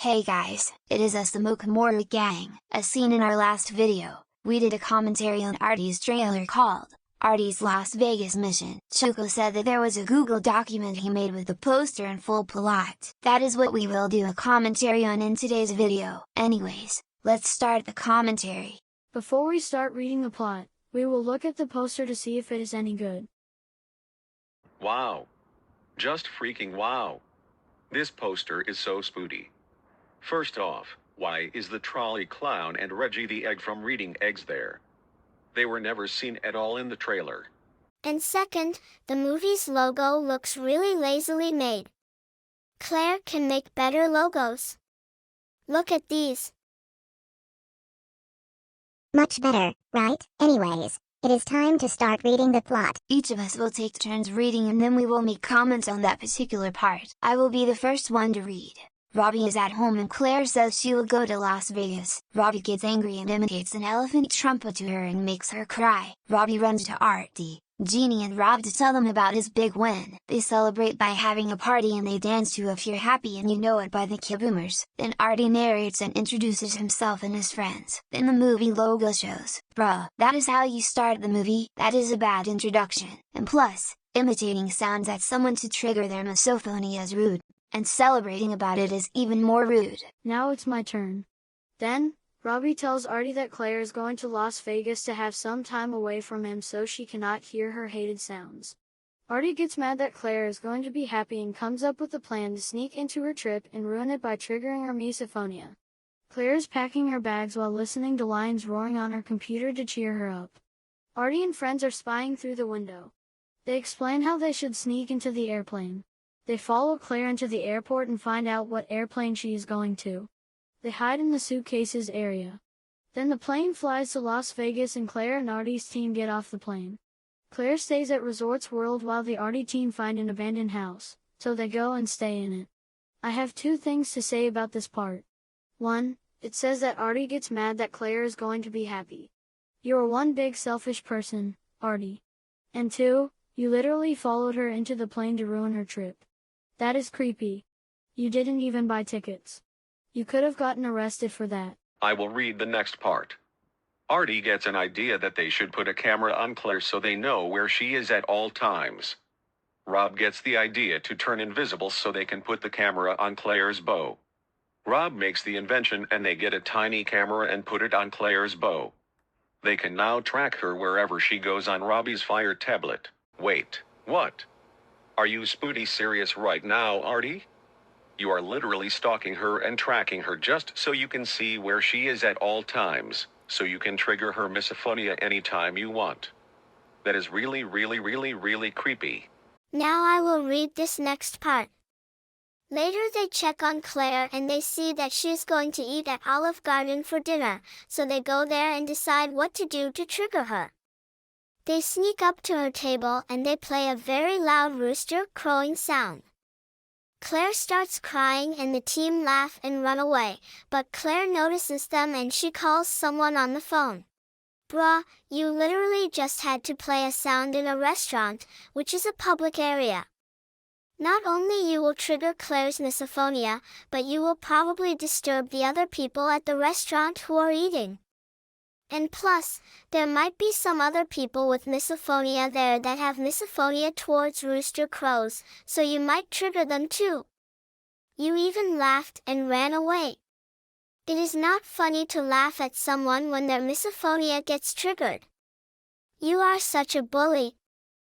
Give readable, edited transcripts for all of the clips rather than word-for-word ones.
Hey guys, it is us the Mokomoru gang. As seen in our last video, we did a commentary on Arty's trailer called, Arty's Las Vegas Mission. Choco said that there was a Google document he made with the poster and full plot. That is what we will do a commentary on in today's video. Anyways, let's start the commentary. Before we start reading the plot, we will look at the poster to see if it is any good. Wow. Just freaking wow. This poster is so spooky. First off, why is the trolley clown and Reggie the egg from Reading Eggs there? They were never seen at all in the trailer. And second, the movie's logo looks really lazily made. Claire can make better logos. Look at these. Much better, right? Anyways, it is time to start reading the plot. Each of us will take turns reading and then we will make comments on that particular part. I will be the first one to read. Robbie is at home and Claire says she will go to Las Vegas. Robbie gets angry and imitates an elephant trumpet to her and makes her cry. Robbie runs to Arty, Jeannie and Rob to tell them about his big win. They celebrate by having a party and they dance to If You're Happy and You Know It by the Kiboomers. Then Arty narrates and introduces himself and his friends. Then the movie logo shows. Bruh, that is how you start the movie? That is a bad introduction. And plus, imitating sounds at someone to trigger their misophonia is rude. And celebrating about it is even more rude. Now it's my turn. Then, Robbie tells Arty that Claire is going to Las Vegas to have some time away from him so she cannot hear her hated sounds. Arty gets mad that Claire is going to be happy and comes up with a plan to sneak into her trip and ruin it by triggering her misophonia. Claire is packing her bags while listening to lions roaring on her computer to cheer her up. Arty and friends are spying through the window. They explain how they should sneak into the airplane. They follow Claire into the airport and find out what airplane she is going to. They hide in the suitcases area. Then the plane flies to Las Vegas and Claire and Arty's team get off the plane. Claire stays at Resorts World while the Arty team find an abandoned house, so they go and stay in it. I have two things to say about this part. 1. It says that Arty gets mad that Claire is going to be happy. You're one big selfish person, Arty. And 2, you literally followed her into the plane to ruin her trip. That is creepy. You didn't even buy tickets. You could have gotten arrested for that. I will read the next part. Arty gets an idea that they should put a camera on Claire so they know where she is at all times. Rob gets the idea to turn invisible so they can put the camera on Claire's bow. Rob makes the invention and they get a tiny camera and put it on Claire's bow. They can now track her wherever she goes on Robbie's Fire tablet. Wait, what? Are you spooky serious right now, Arty? You are literally stalking her and tracking her just so you can see where she is at all times, so you can trigger her misophonia anytime you want. That is really, really, really, really creepy. Now I will read this next part. Later they check on Claire and they see that she is going to eat at Olive Garden for dinner, so they go there and decide what to do to trigger her. They sneak up to her table and they play a very loud rooster crowing sound. Claire starts crying and the team laugh and run away, but Claire notices them and she calls someone on the phone. Bruh, you literally just had to play a sound in a restaurant, which is a public area. Not only you will trigger Claire's misophonia, but you will probably disturb the other people at the restaurant who are eating. And plus, there might be some other people with misophonia there that have misophonia towards rooster crows, so you might trigger them too. You even laughed and ran away. It is not funny to laugh at someone when their misophonia gets triggered. You are such a bully.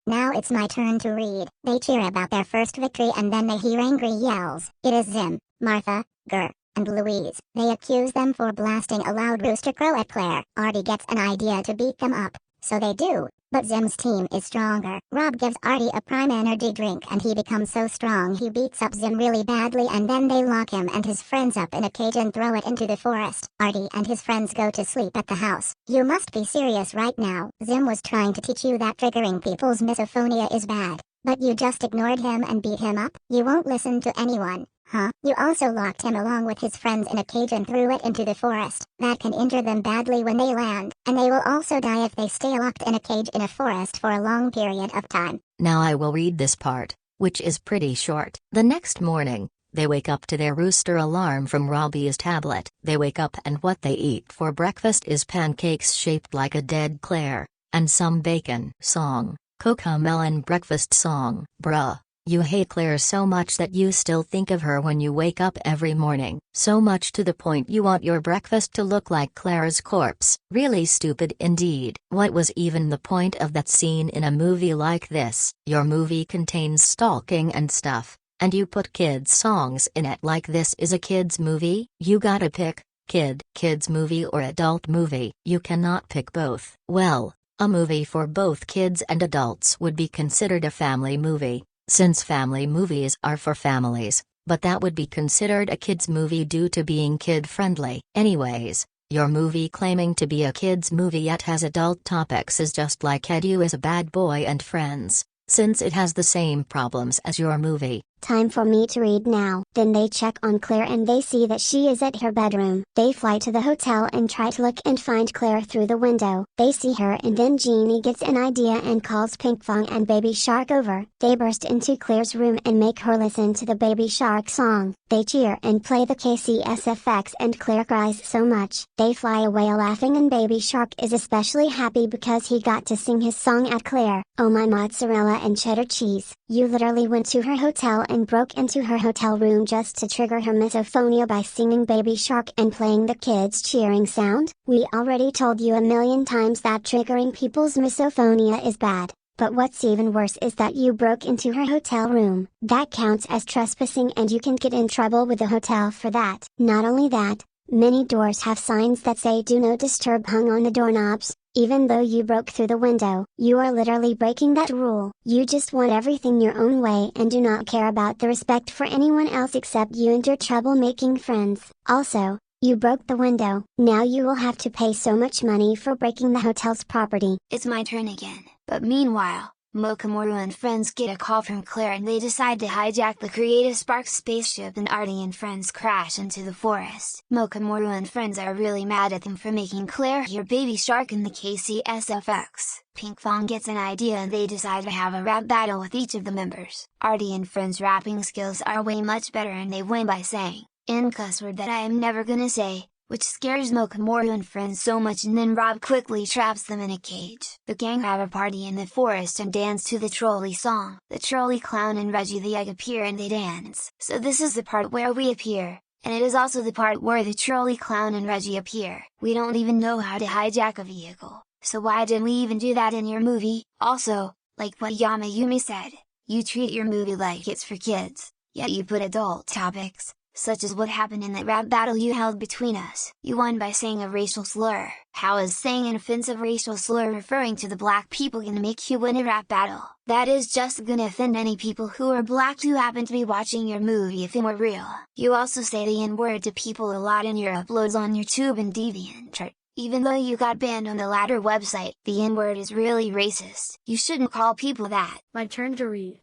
Now it's my turn to read. They cheer about their first victory and then they hear angry yells. It is Zim, Martha, Gur, and Louise. They accuse them for blasting a loud rooster crow at Claire. Arty gets an idea to beat them up, so they do, but Zim's team is stronger. Rob gives Arty a prime energy drink and he becomes so strong he beats up Zim really badly and then they lock him and his friends up in a cage and throw it into the forest. Arty and his friends go to sleep at the house. You must be serious right now. Zim was trying to teach you that triggering people's misophonia is bad, but you just ignored him and beat him up? You won't listen to anyone. Huh? You also locked him along with his friends in a cage and threw it into the forest. That can injure them badly when they land, and they will also die if they stay locked in a cage in a forest for a long period of time. Now I will read this part, which is pretty short. The next morning, They wake up to their rooster alarm from Robbie's tablet. They wake up and what they eat for breakfast is pancakes shaped like a dead Claire, and some bacon. Song, Cocomelon breakfast song. Bruh. You hate Claire so much that you still think of her when you wake up every morning. So much to the point you want your breakfast to look like Claire's corpse. Really stupid indeed. What was even the point of that scene in a movie like this? Your movie contains stalking and stuff, and you put kids' songs in it like this is a kids' movie? You gotta pick, kids movie or adult movie. You cannot pick both. Well, a movie for both kids and adults would be considered a family movie, since family movies are for families, but that would be considered a kids' movie due to being kid-friendly. Anyways, your movie claiming to be a kids' movie yet has adult topics is just like Edu is a bad boy and friends, since it has the same problems as your movie. Time for me to read now. Then they check on Claire and they see that she is at her bedroom. They fly to the hotel and try to look and find Claire through the window. They see her and then Jeannie gets an idea and calls Pinkfong and Baby Shark over. They burst into Claire's room and make her listen to the Baby Shark song. They cheer and play the KCSFX and Claire cries so much. They fly away laughing and Baby Shark is especially happy because he got to sing his song at Claire. Oh my mozzarella and cheddar cheese. You literally went to her hotel and broke into her hotel room just to trigger her misophonia by singing Baby Shark and playing the kids cheering sound? We already told you a million times that triggering people's misophonia is bad, but what's even worse is that you broke into her hotel room. That counts as trespassing and you can get in trouble with the hotel for that. Not only that, many doors have signs that say do not disturb hung on the doorknobs. Even though you broke through the window, you are literally breaking that rule. You just want everything your own way and do not care about the respect for anyone else except you and your troublemaking friends. Also, you broke the window. Now you will have to pay so much money for breaking the hotel's property. It's my turn again. But meanwhile, Mokomoru and friends get a call from Claire and they decide to hijack the Creative Sparks spaceship and Arty and friends crash into the forest. Mokomoru and friends are really mad at them for making Claire hear Baby Shark in the KCSFX. Pinkfong gets an idea and they decide to have a rap battle with each of the members. Arty and friends' rapping skills are way much better and they win by saying, "In cuss word that I am never gonna say," which scares Mokomoru and friends so much and then Rob quickly traps them in a cage. The gang have a party in the forest and dance to the trolley song. The trolley clown and Reggie the egg appear and they dance. So this is the part where we appear, and it is also the part where the trolley clown and Reggie appear. We don't even know how to hijack a vehicle, so why didn't we even do that in your movie? Also, like what Yamayumi said, you treat your movie like it's for kids, yet you put adult topics, such as what happened in that rap battle you held between us. You won by saying a racial slur. How is saying an offensive racial slur referring to the black people gonna make you win a rap battle? That is just gonna offend any people who are black who happen to be watching your movie if it were real. You also say the N-word to people a lot in your uploads on YouTube and DeviantArt. Even though you got banned on the latter website, the N-word is really racist. You shouldn't call people that. My turn to read.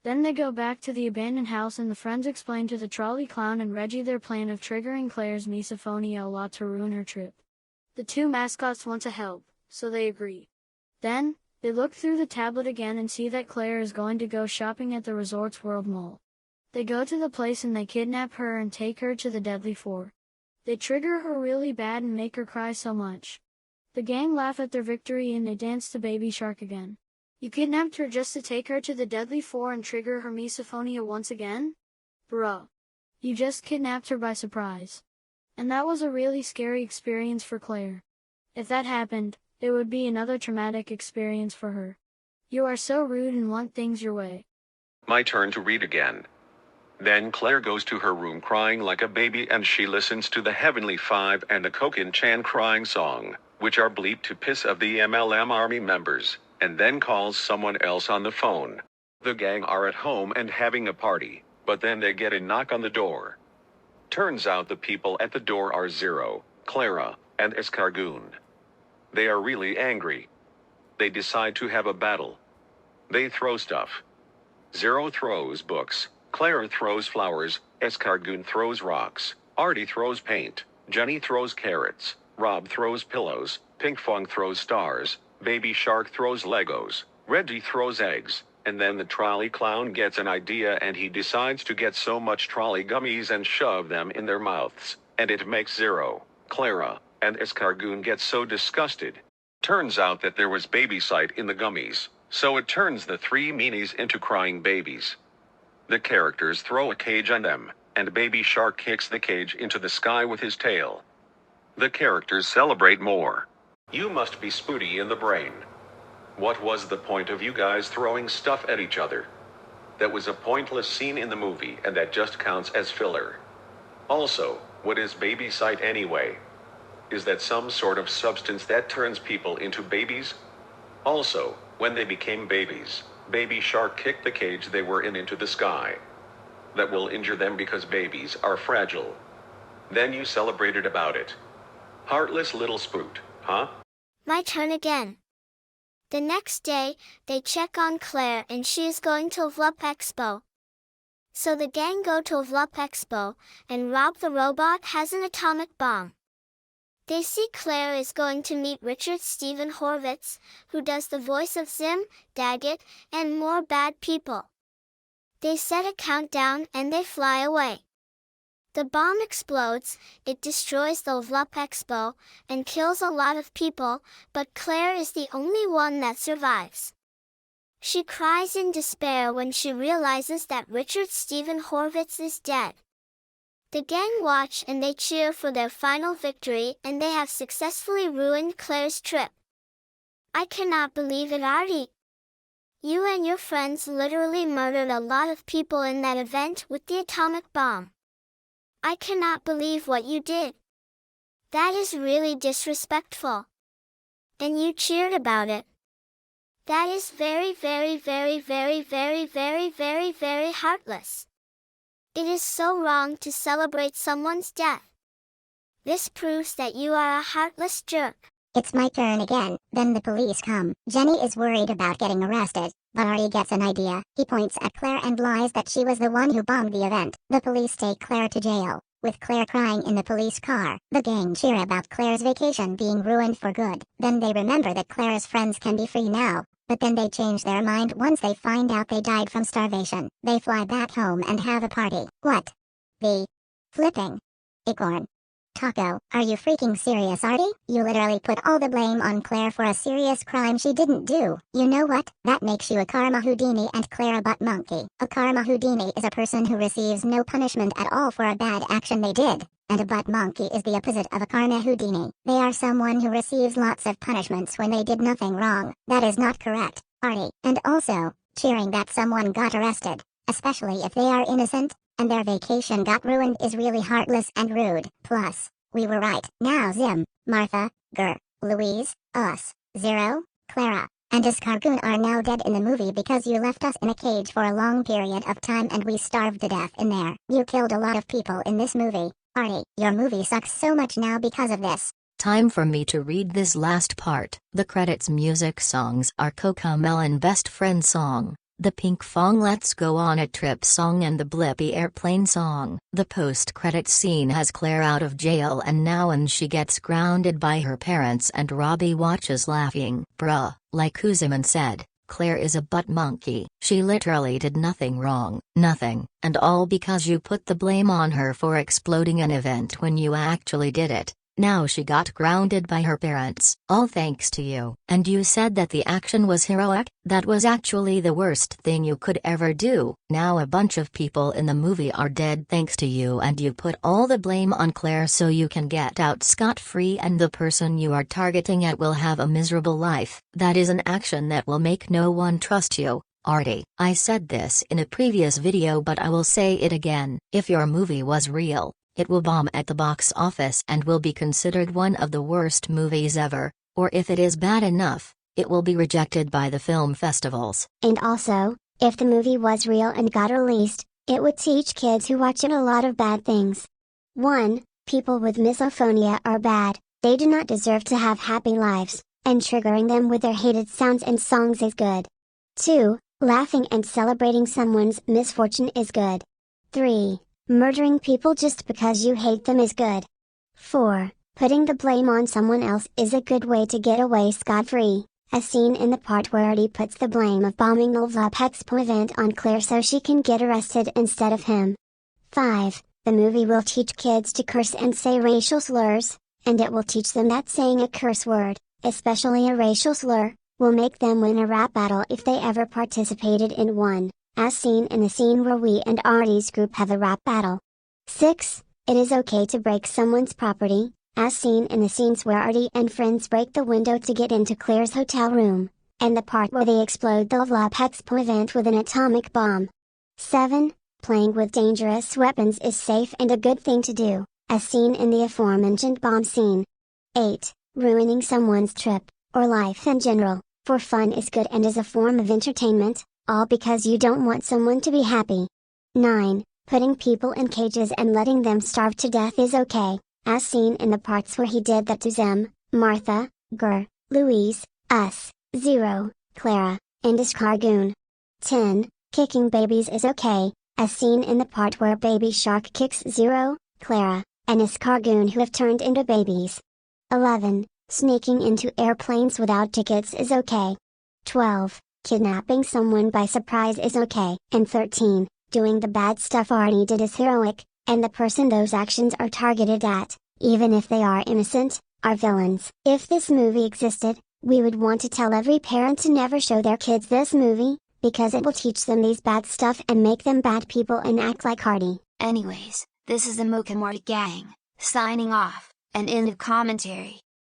Then they go back to the abandoned house and the friends explain to the trolley clown and Reggie their plan of triggering Claire's misophonia a lot to ruin her trip. The two mascots want to help, so they agree. Then, they look through the tablet again and see that Claire is going to go shopping at the Resorts World Mall. They go to the place and they kidnap her and take her to the Deadly Four. They trigger her really bad and make her cry so much. The gang laugh at their victory and they dance to Baby Shark again. You kidnapped her just to take her to the Deadly Four and trigger her misophonia once again? Bruh. You just kidnapped her by surprise. And that was a really scary experience for Claire. If that happened, it would be another traumatic experience for her. You are so rude and want things your way. My turn to read again. Then Claire goes to her room crying like a baby and she listens to the Heavenly Five and the Orrinj-chan crying song, which are bleep to piss of the MLM army members, and then calls someone else on the phone. The gang are at home and having a party, but then they get a knock on the door. Turns out the people at the door are Zero, Clara, and Escargoon. They are really angry. They decide to have a battle. They throw stuff. Zero throws books, Clara throws flowers, Escargoon throws rocks, Arty throws paint, Jenny throws carrots, Rob throws pillows, Pinkfong throws stars, Baby Shark throws Legos, Reggie throws eggs, And then the trolley clown gets an idea and he decides to get so much trolley gummies and shove them in their mouths, and it makes Zero, Clara, and Escargoon get so disgusted. Turns out that there was baby sight in the gummies, so it turns the three meanies into crying babies. The characters throw a cage on them, and Baby Shark kicks the cage into the sky with his tail. The characters celebrate more. You must be spooty in the brain. What was the point of you guys throwing stuff at each other? That was a pointless scene in the movie and that just counts as filler. Also, what is baby sight anyway? Is that some sort of substance that turns people into babies? Also, when they became babies, Baby Shark kicked the cage they were in into the sky. That will injure them because babies are fragile. Then you celebrated about it. Heartless little spoot, huh? My turn again. The next day, they check on Claire and she is going to Vlup Expo. So the gang go to Vlup Expo, and Rob the robot has an atomic bomb. They see Claire is going to meet Richard Stephen Horvitz, who does the voice of Zim, Daggett, and more bad people. They set a countdown and they fly away. The bomb explodes, it destroys the Vlup Expo, and kills a lot of people, but Claire is the only one that survives. She cries in despair when she realizes that Richard Stephen Horvitz is dead. The gang watch and they cheer for their final victory, and they have successfully ruined Claire's trip. I cannot believe it, Arty. You and your friends literally murdered a lot of people in that event with the atomic bomb. I cannot believe what you did. That is really disrespectful. And you cheered about it. That is very, very, very, very, very, very, very, very heartless. It is so wrong to celebrate someone's death. This proves that you are a heartless jerk. It's my turn again. Then the police come. Jenny is worried about getting arrested, but Arty gets an idea. He points at Claire and lies that she was the one who bombed the event. The police take Claire to jail, with Claire crying in the police car. The gang cheer about Claire's vacation being ruined for good. Then they remember that Claire's friends can be free now, but then they change their mind once they find out they died from starvation. They fly back home and have a party. What? The flipping acorn taco. Are you freaking serious, Arty? You literally put all the blame on Claire for a serious crime she didn't do. You know what? That makes you a karma Houdini and Claire a butt monkey. A karma Houdini is a person who receives no punishment at all for a bad action they did, and a butt monkey is the opposite of a karma Houdini. They are someone who receives lots of punishments when they did nothing wrong. That is not correct, Arty. And also, cheering that someone got arrested, especially if they are innocent, and their vacation got ruined is really heartless and rude. Plus, we were right. Now Zim, Martha, Louise, us, Zero, Clara, and Escargoon are now dead in the movie because you left us in a cage for a long period of time and we starved to death in there. You killed a lot of people in this movie. Arty, your movie sucks so much now because of this. Time for me to read this last part. The credits music songs are Mellonn Best Friend song, the Pink Fong Let's Go on a Trip song, and the Blippi Airplane song. The post-credits scene has Claire out of jail and now and she gets grounded by her parents and Robbie watches laughing. Bruh, like Uzuman said, Claire is a butt monkey. She literally did nothing wrong. Nothing. And all because you put the blame on her for exploding an event when you actually did it. Now she got grounded by her parents. All thanks to you. And you said that the action was heroic? That was actually the worst thing you could ever do. Now a bunch of people in the movie are dead thanks to you, and you put all the blame on Claire so you can get out scot-free and the person you are targeting at will have a miserable life. That is an action that will make no one trust you. Arty. I said this in a previous video but I will say it again. If your movie was real, it will bomb at the box office and will be considered one of the worst movies ever, or if it is bad enough, it will be rejected by the film festivals. And also, if the movie was real and got released, it would teach kids who watch it a lot of bad things. 1. People with misophonia are bad, they do not deserve to have happy lives, and triggering them with their hated sounds and songs is good. 2. Laughing and celebrating someone's misfortune is good. 3. Murdering people just because you hate them is good. 4. Putting the blame on someone else is a good way to get away scot-free. as seen in the part where Arty puts the blame of bombing the Love Expo event on Claire so she can get arrested instead of him. 5. The movie will teach kids to curse and say racial slurs, and it will teach them that saying a curse word, especially a racial slur, will make them win a rap battle if they ever participated in one, as seen in the scene where we and Arty's group have a rap battle. 6. It is okay to break someone's property, as seen in the scenes where Arty and friends break the window to get into Claire's hotel room, and the part where they explode the Love Expo event with an atomic bomb. 7. Playing with dangerous weapons is safe and a good thing to do, as seen in the aforementioned bomb scene. 8. Ruining someone's trip, or life in general, for fun is good and is a form of entertainment, all because you don't want someone to be happy. 9. Putting people in cages and letting them starve to death is okay, as seen in the parts where he did that to Zim, Martha, Gur, Louise, us, Zero, Clara, and Escargoon. 10. Kicking babies is okay, as seen in the part where Baby Shark kicks Zero, Clara, and Escargoon who have turned into babies. 11. Sneaking into airplanes without tickets is okay. 12. Kidnapping someone by surprise is okay. And 13. Doing the bad stuff Arty did is heroic, and the person those actions are targeted at, even if they are innocent, are villains. If this movie existed, we would want to tell every parent to never show their kids this movie, because it will teach them these bad stuff and make them bad people and act like Arty. Anyways, this is the Mokomoru gang, signing off, and end of commentary.